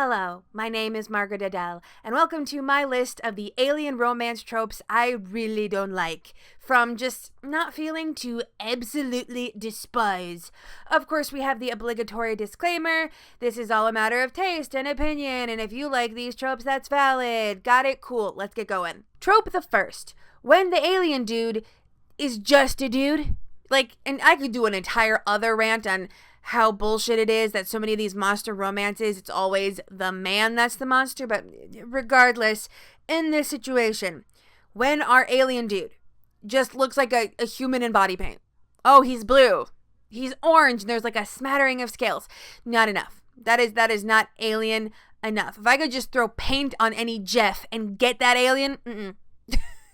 Hello, my name is Margaret Adele, and welcome to my list of the alien romance tropes I really don't like, from just not feeling to absolutely despise. Of course, we have the obligatory disclaimer, this is all a matter of taste and opinion, and if you like these tropes, that's valid. Got it? Cool, let's get going. Trope the first, when the alien dude is just a dude. And I could do an entire other rant on how bullshit it is that so many of these monster romances, it's always the man that's the monster. But regardless, in this situation, when our alien dude just looks like a human in body paint. Oh, he's blue. He's orange. And there's like a smattering of scales. Not enough. That is not alien enough. If I could just throw paint on any Jeff and get that alien,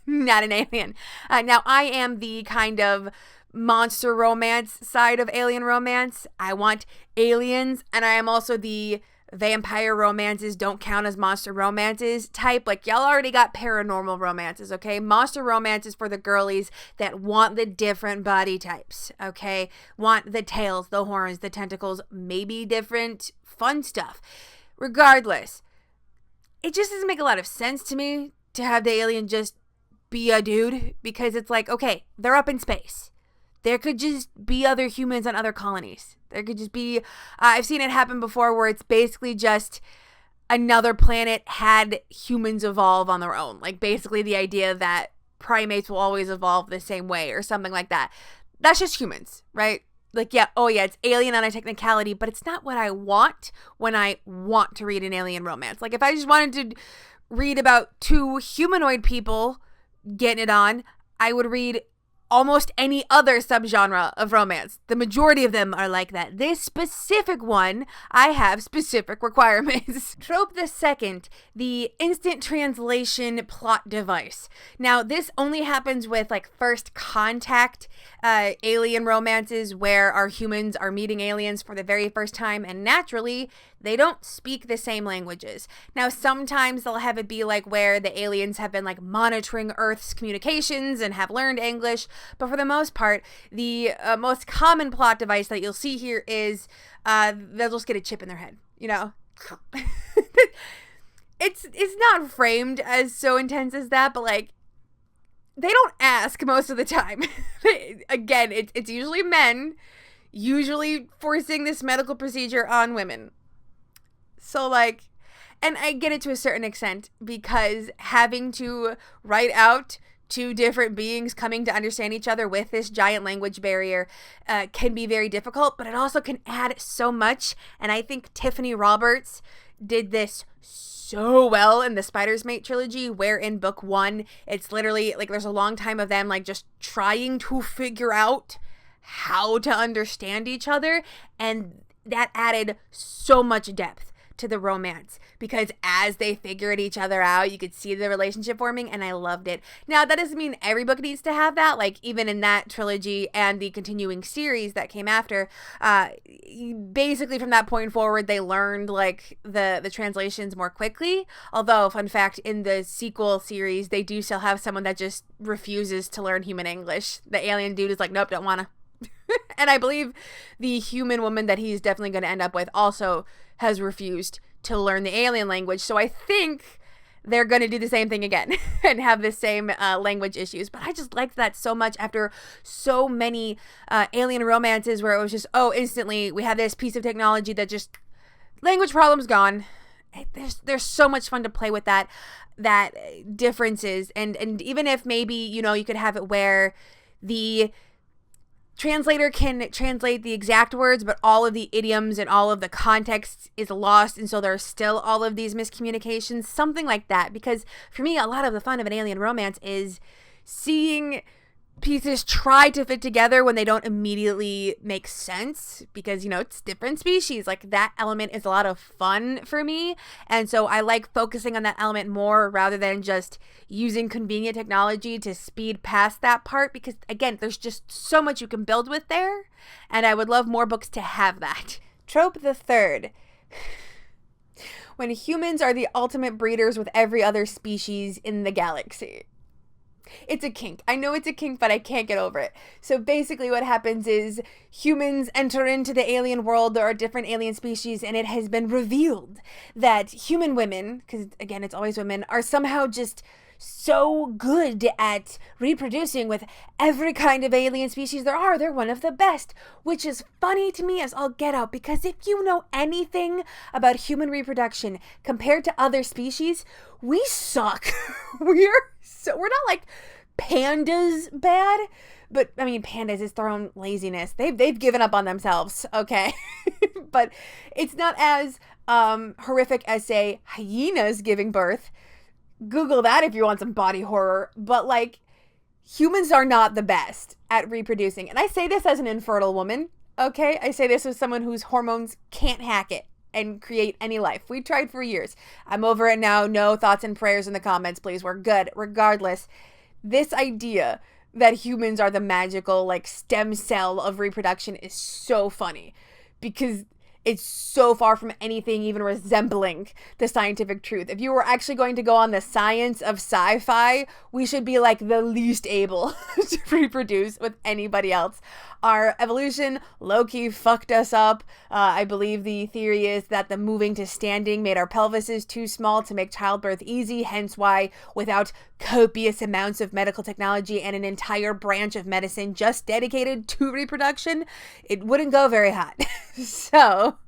not an alien. Now, I am the kind of monster romance side of alien romance. I want aliens, and I am also the vampire romances don't count as monster romances type. Y'all already got paranormal romances, okay? Monster romances for the girlies that want the different body types, okay? Want the tails, the horns, the tentacles, maybe different fun stuff. Regardless, it just doesn't make a lot of sense to me to have the alien just be a dude, because it's like, okay, they're up in space. There could just be other humans on other colonies. There could just be, I've seen it happen before where it's basically just another planet had humans evolve on their own. Basically the idea that primates will always evolve the same way or something like that. That's just humans, right? It's alien on a technicality, but it's not what I want when I want to read an alien romance. If I just wanted to read about two humanoid people getting it on, I would read almost any other subgenre of romance. The majority of them are like that. This specific one, I have specific requirements. Trope the second, the instant translation plot device. Now, this only happens with first contact alien romances where our humans are meeting aliens for the very first time, and naturally, they don't speak the same languages. Now, sometimes they'll have it be where the aliens have been monitoring Earth's communications and have learned English. But for the most part, the most common plot device that you'll see here is they'll just get a chip in their head, It's not framed as so intense as that, but they don't ask most of the time. Again, it's usually men, usually forcing this medical procedure on women. So and I get it to a certain extent, because having to write out two different beings coming to understand each other with this giant language barrier can be very difficult, but it also can add so much. And I think Tiffany Roberts did this so well in the Spider's Mate trilogy, where in book one, it's literally there's a long time of them just trying to figure out how to understand each other. And that added so much depth to the romance, because as they figured each other out, you could see the relationship forming, and I loved it. Now, that doesn't mean every book needs to have that. Even in that trilogy and the continuing series that came after, basically from that point forward, they learned the translations more quickly. Although, fun fact, in the sequel series, they do still have someone that just refuses to learn human English. The alien dude is nope, don't wanna. And I believe the human woman that he's definitely going to end up with also has refused to learn the alien language. So I think they're going to do the same thing again and have the same language issues. But I just liked that so much after so many alien romances where it was just, instantly we have this piece of technology that just, language problems gone. There's so much fun to play with that differences. And even if maybe, you could have it where the translator can translate the exact words, but all of the idioms and all of the context is lost, and so there's still all of these miscommunications, something like that. Because for me, a lot of the fun of an alien romance is seeing pieces try to fit together when they don't immediately make sense, because it's different species. That element is a lot of fun for me, and so I like focusing on that element more rather than just using convenient technology to speed past that part, because again, there's just so much you can build with there, and I would love more books to have that. Trope the third, when humans are the ultimate breeders with every other species in the galaxy. It's a kink. I know it's a kink, but I can't get over it. So basically what happens is humans enter into the alien world. There are different alien species, and it has been revealed that human women, because again, it's always women, are somehow just so good at reproducing with every kind of alien species there are. They're one of the best, which is funny to me as all get out, because if you know anything about human reproduction compared to other species, we suck. We're not like pandas bad, but I mean, pandas is their own laziness. They've given up on themselves, okay? But it's not as horrific as, say, hyenas giving birth. Google that if you want some body horror. But like, humans are not the best at reproducing. And I say this as an infertile woman, okay? I say this as someone whose hormones can't hack it and create any life. We tried for years. I'm over it now. No thoughts and prayers in the comments, please. We're good. Regardless, this idea that humans are the magical, like, stem cell of reproduction is so funny, because it's so far from anything even resembling the scientific truth. If you were actually going to go on the science of sci-fi, we should be like the least able to reproduce with anybody else. Our evolution low-key fucked us up. I believe the theory is that the moving to standing made our pelvises too small to make childbirth easy, hence why without copious amounts of medical technology and an entire branch of medicine just dedicated to reproduction, it wouldn't go very hot. So,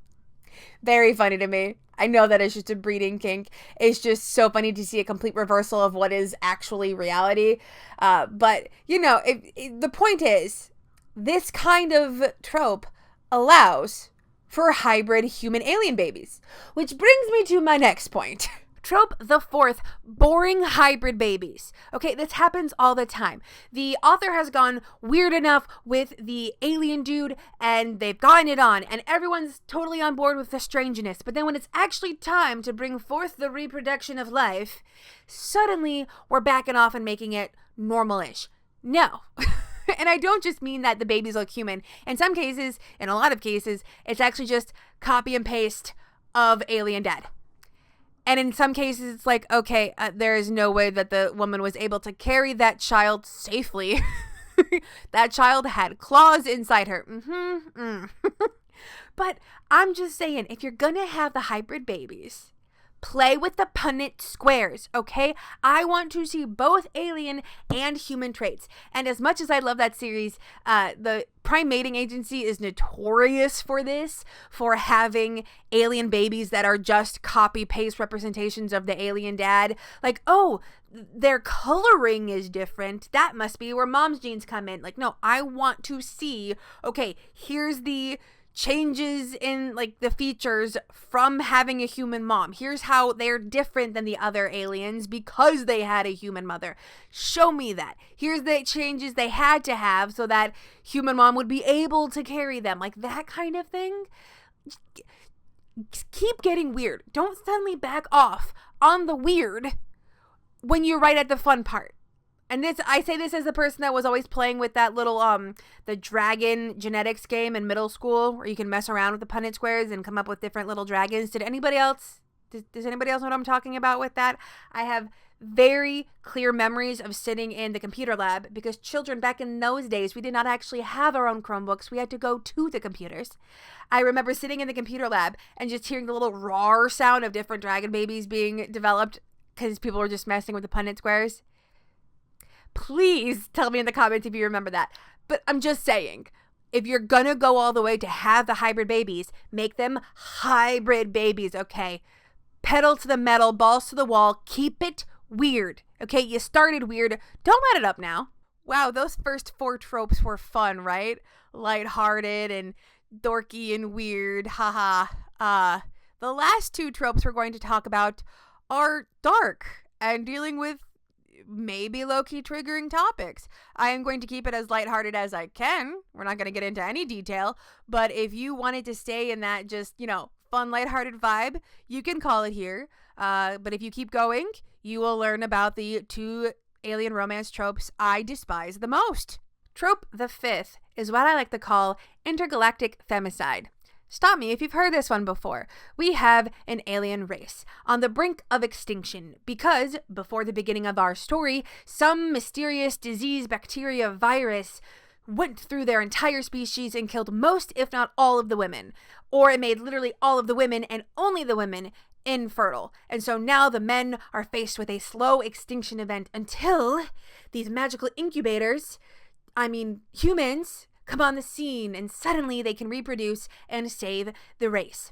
very funny to me. I know that it's just a breeding kink. It's just so funny to see a complete reversal of what is actually reality. But, you know, the point is, this kind of trope allows for hybrid human alien babies. Which brings me to my next point. Trope the fourth, boring hybrid babies. Okay, this happens all the time. The author has gone weird enough with the alien dude, and they've gotten it on, and everyone's totally on board with the strangeness. But then when it's actually time to bring forth the reproduction of life, suddenly we're backing off and making it normal-ish. No. And I don't just mean that the babies look human. In some cases, in a lot of cases, it's actually just copy and paste of Alien Dead. And in some cases, it's like, okay, there is no way that the woman was able to carry that child safely. That child had claws inside her. But I'm just saying, if you're going to have the hybrid babies, play with the Punnett squares, okay? I want to see both alien and human traits. And as much as I love that series, the Prime Mating Agency is notorious for this, for having alien babies that are just copy-paste representations of the alien dad. Like, oh, their coloring is different. That must be where mom's genes come in. Like, no, I want to see, okay, here's the changes in like the features from having a human mom. Here's how they're different than the other aliens because they had a human mother. Show me that. Here's the changes they had to have so that human mom would be able to carry them. Like that kind of thing. Keep getting weird. Don't suddenly back off on the weird when you're right at the fun part. And this, I say this as the person that was always playing with that little, the dragon genetics game in middle school where you can mess around with the Punnett squares and come up with different little dragons. Does anybody else know what I'm talking about with that? I have very clear memories of sitting in the computer lab because children back in those days, we did not actually have our own Chromebooks. We had to go to the computers. I remember sitting in the computer lab and just hearing the little roar sound of different dragon babies being developed because people were just messing with the Punnett squares. Please tell me in the comments if you remember that. But I'm just saying, if you're gonna go all the way to have the hybrid babies, make them hybrid babies, okay? Pedal to the metal, balls to the wall, keep it weird, okay? You started weird, don't let it up now. Wow, those first 4 tropes were fun, right? Lighthearted and dorky and weird, haha. The last 2 tropes we're going to talk about are dark and dealing with maybe low-key triggering topics. I am going to keep it as lighthearted as I can. We're not going to get into any detail, but if you wanted to stay in that just, fun, lighthearted vibe, you can call it here. But if you keep going, you will learn about the 2 alien romance tropes I despise the most. Trope the 5th is what I like to call intergalactic femicide. Stop me if you've heard this one before. We have an alien race on the brink of extinction because, before the beginning of our story, some mysterious disease, bacteria, virus went through their entire species and killed most, if not all, of the women. Or it made literally all of the women and only the women infertile. And so now the men are faced with a slow extinction event until these magical incubators, humans, come on the scene and suddenly they can reproduce and save the race.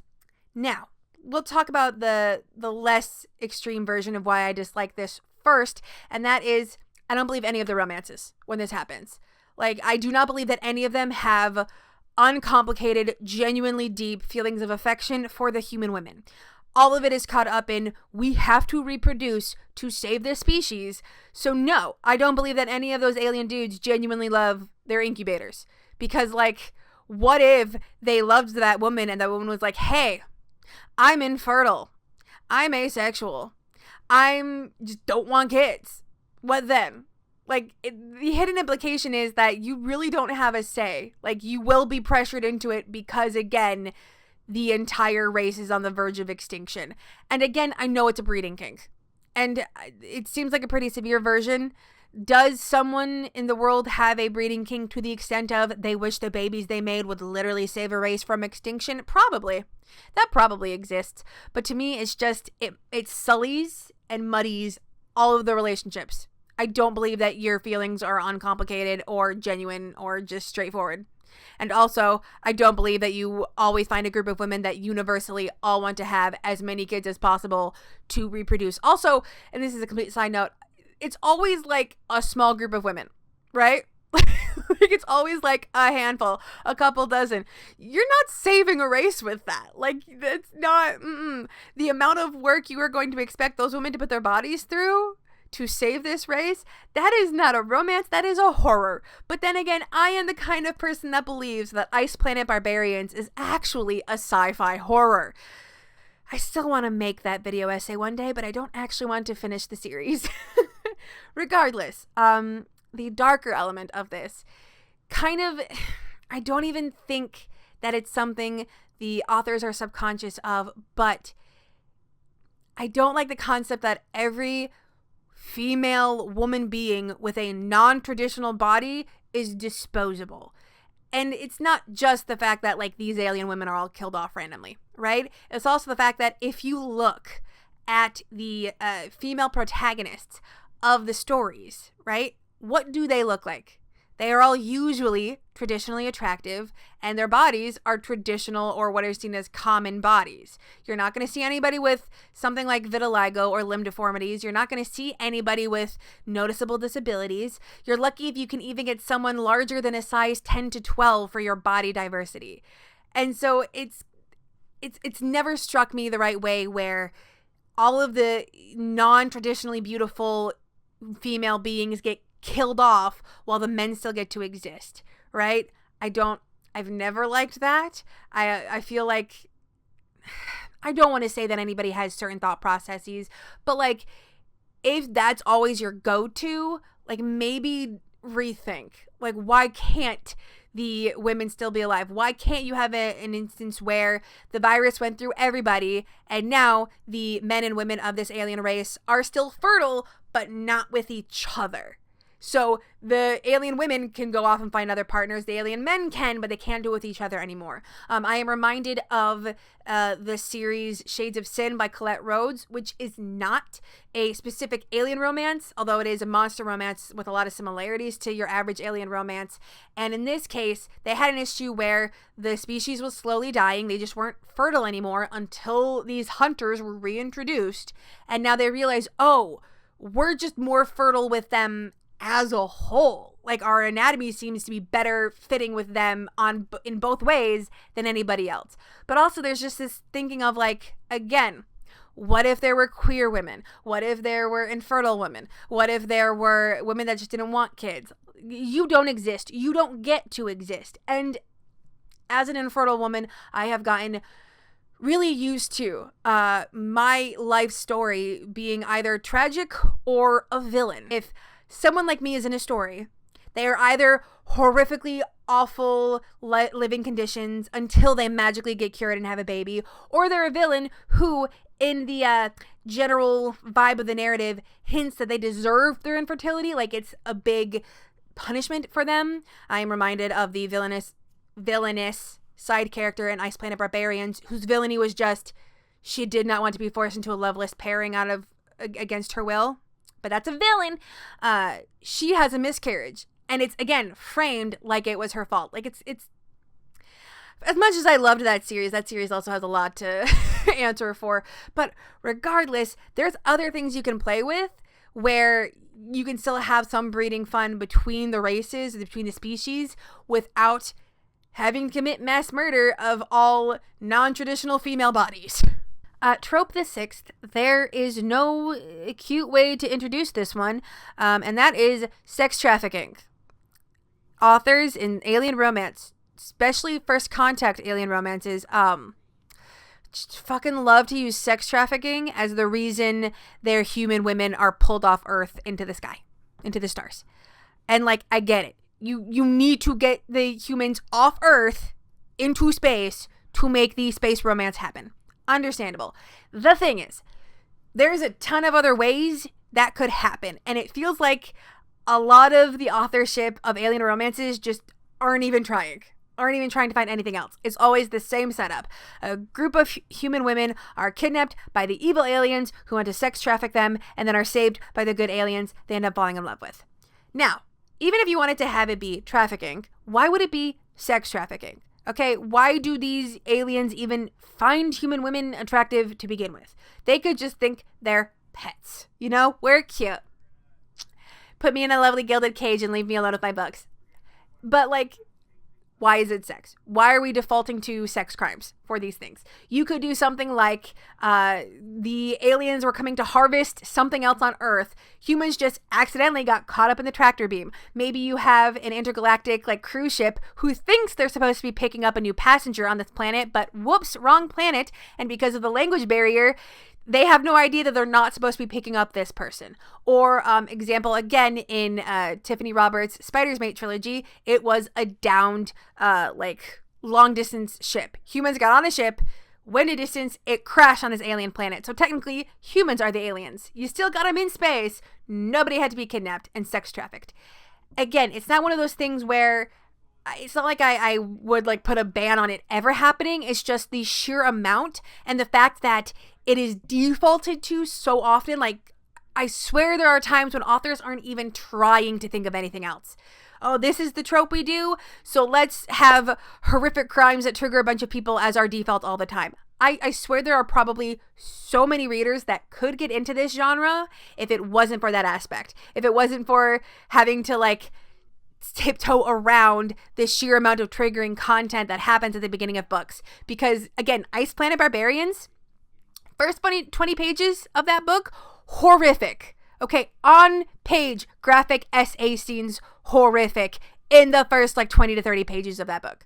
Now, we'll talk about the less extreme version of why I dislike this first, and that is I don't believe any of the romances when this happens. Like, I do not believe that any of them have uncomplicated, genuinely deep feelings of affection for the human women. All of it is caught up in, we have to reproduce to save this species. So no, I don't believe that any of those alien dudes genuinely love their incubators. Because, like, what if they loved that woman and that woman was like, hey, I'm infertile. I'm asexual. Just don't want kids. What then? Like, the hidden implication is that you really don't have a say. Like, you will be pressured into it because, again, the entire race is on the verge of extinction. And again, I know it's a breeding kink. And it seems like a pretty severe version. Does someone in the world have a breeding kink to the extent of they wish the babies they made would literally save a race from extinction? Probably. That probably exists. But to me, it's just, it sullies and muddies all of the relationships. I don't believe that your feelings are uncomplicated or genuine or just straightforward. And also, I don't believe that you always find a group of women that universally all want to have as many kids as possible to reproduce. Also, and this is a complete side note, it's always like a small group of women, right? Like, it's always like a handful, a couple dozen. You're not saving a race with that. Like, that's not, the amount of work you are going to expect those women to put their bodies through to save this race, that is not a romance, that is a horror. But then again, I am the kind of person that believes that Ice Planet Barbarians is actually a sci-fi horror. I still want to make that video essay one day, but I don't actually want to finish the series. Regardless, the darker element of this, I don't even think that it's something the authors are subconscious of, but I don't like the concept that every female woman being with a non-traditional body is disposable. And it's not just the fact that, like, these alien women are all killed off randomly, right? It's also the fact that if you look at the female protagonists of the stories, right? What do they look like? They are all usually traditionally attractive, and their bodies are traditional or what are seen as common bodies. You're not going to see anybody with something like vitiligo or limb deformities. You're not going to see anybody with noticeable disabilities. You're lucky if you can even get someone larger than a size 10 to 12 for your body diversity. And so it's never struck me the right way where all of the non-traditionally beautiful female beings get killed off while the men still get to exist, right? I've never liked that. I feel like, I don't want to say that anybody has certain thought processes, but like, if that's always your go-to, like, maybe rethink, like, why can't the women still be alive? Why can't you have an instance where the virus went through everybody and now the men and women of this alien race are still fertile, but not with each other? So the alien women can go off and find other partners. The alien men can, but they can't do it with each other anymore. I am reminded of the series Shades of Sin by Colette Rhodes, which is not a specific alien romance, although it is a monster romance with a lot of similarities to your average alien romance. And in this case, they had an issue where the species was slowly dying. They just weren't fertile anymore until these hunters were reintroduced. And now they realize, oh, we're just more fertile with them as a whole. Like, our anatomy seems to be better fitting with them in both ways than anybody else. But also there's just this thinking of, like, again, what if there were queer women? What if there were infertile women? What if there were women that just didn't want kids? You don't exist. You don't get to exist. And as an infertile woman, I have gotten really used to my life story being either tragic or a villain. If someone like me is in a story, they are either horrifically awful living conditions until they magically get cured and have a baby, or they're a villain who, in the general vibe of the narrative, hints that they deserve their infertility, like it's a big punishment for them. I am reminded of the villainous side character in Ice Planet Barbarians, whose villainy was just she did not want to be forced into a loveless pairing against her will. But that's a villain. She has a miscarriage, and it's again framed like it was her fault. Like it's as much as I loved that series also has a lot to answer for. But regardless, there's other things you can play with where you can still have some breeding fun between the races, between the species, without having to commit mass murder of all non-traditional female bodies. Trope the sixth, there is no cute way to introduce this one, and that is sex trafficking. Authors in alien romance, especially first contact alien romances, just fucking love to use sex trafficking as the reason their human women are pulled off Earth into the sky, into the stars. And like, I get it. You need to get the humans off Earth into space to make the space romance happen. Understandable. The thing is, there's a ton of other ways that could happen, and it feels like a lot of the authorship of alien romances just aren't even trying to find anything else. It's always the same setup. A group of human women are kidnapped by the evil aliens who want to sex traffic them, and then are saved by the good aliens they end up falling in love with. Now, even if you wanted to have it be trafficking, why would it be sex trafficking? Okay, why do these aliens even find human women attractive to begin with? They could just think they're pets. You know, we're cute. Put me in a lovely gilded cage and leave me alone with my books. But like, why is it sex? Why are we defaulting to sex crimes for these things? You could do something like the aliens were coming to harvest something else on Earth. Humans just accidentally got caught up in the tractor beam. Maybe you have an intergalactic like cruise ship who thinks they're supposed to be picking up a new passenger on this planet, but whoops, wrong planet. And because of the language barrier, they have no idea that they're not supposed to be picking up this person. Or example again in Tiffany Roberts' Spider's Mate trilogy, it was a downed like long distance ship. Humans got on a ship, went a distance, it crashed on this alien planet. So technically humans are the aliens. You still got them in space. Nobody had to be kidnapped and sex trafficked. Again, it's not one of those things where it's not like I would like put a ban on it ever happening. It's just the sheer amount and the fact that it is defaulted to so often. Like, I swear there are times when authors aren't even trying to think of anything else. Oh, this is the trope we do, so let's have horrific crimes that trigger a bunch of people as our default all the time. I swear there are probably so many readers that could get into this genre if it wasn't for that aspect. If it wasn't for having to like tiptoe around the sheer amount of triggering content that happens at the beginning of books. Because again, Ice Planet Barbarians, first 20 pages of that book, horrific. Okay, on page graphic SA scenes, horrific in the first like 20 to 30 pages of that book.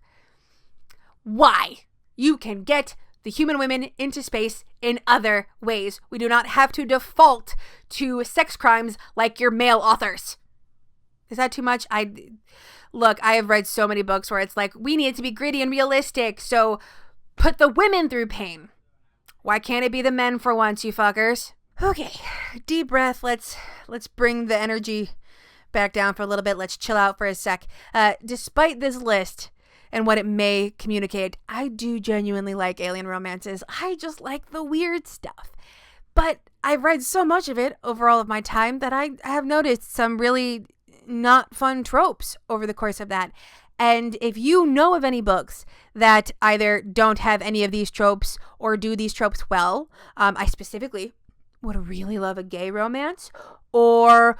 Why? You can get the human women into space in other ways. We do not have to default to sex crimes like your male authors. Is that too much? I have read so many books where it's like, we need it to be gritty and realistic, so put the women through pain. Why can't it be the men for once, you fuckers? Okay, deep breath. Let's bring the energy back down for a little bit. Let's chill out for a sec. Despite this list and what it may communicate, I do genuinely like alien romances. I just like the weird stuff. But I've read so much of it over all of my time that I have noticed some really not fun tropes over the course of that. And if you know of any books that either don't have any of these tropes or do these tropes well, I specifically would really love a gay romance, or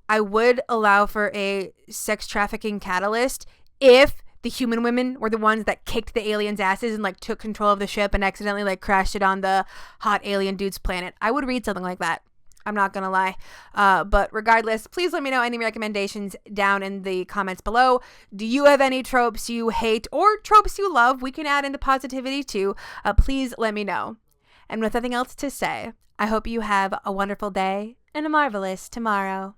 I would allow for a sex trafficking catalyst if the human women were the ones that kicked the aliens' asses and like took control of the ship and accidentally like crashed it on the hot alien dude's planet. I would read something like that. I'm not gonna lie. But regardless, please let me know any recommendations down in the comments below. Do you have any tropes you hate or tropes you love? We can add into positivity too. Please let me know. And with nothing else to say, I hope you have a wonderful day and a marvelous tomorrow.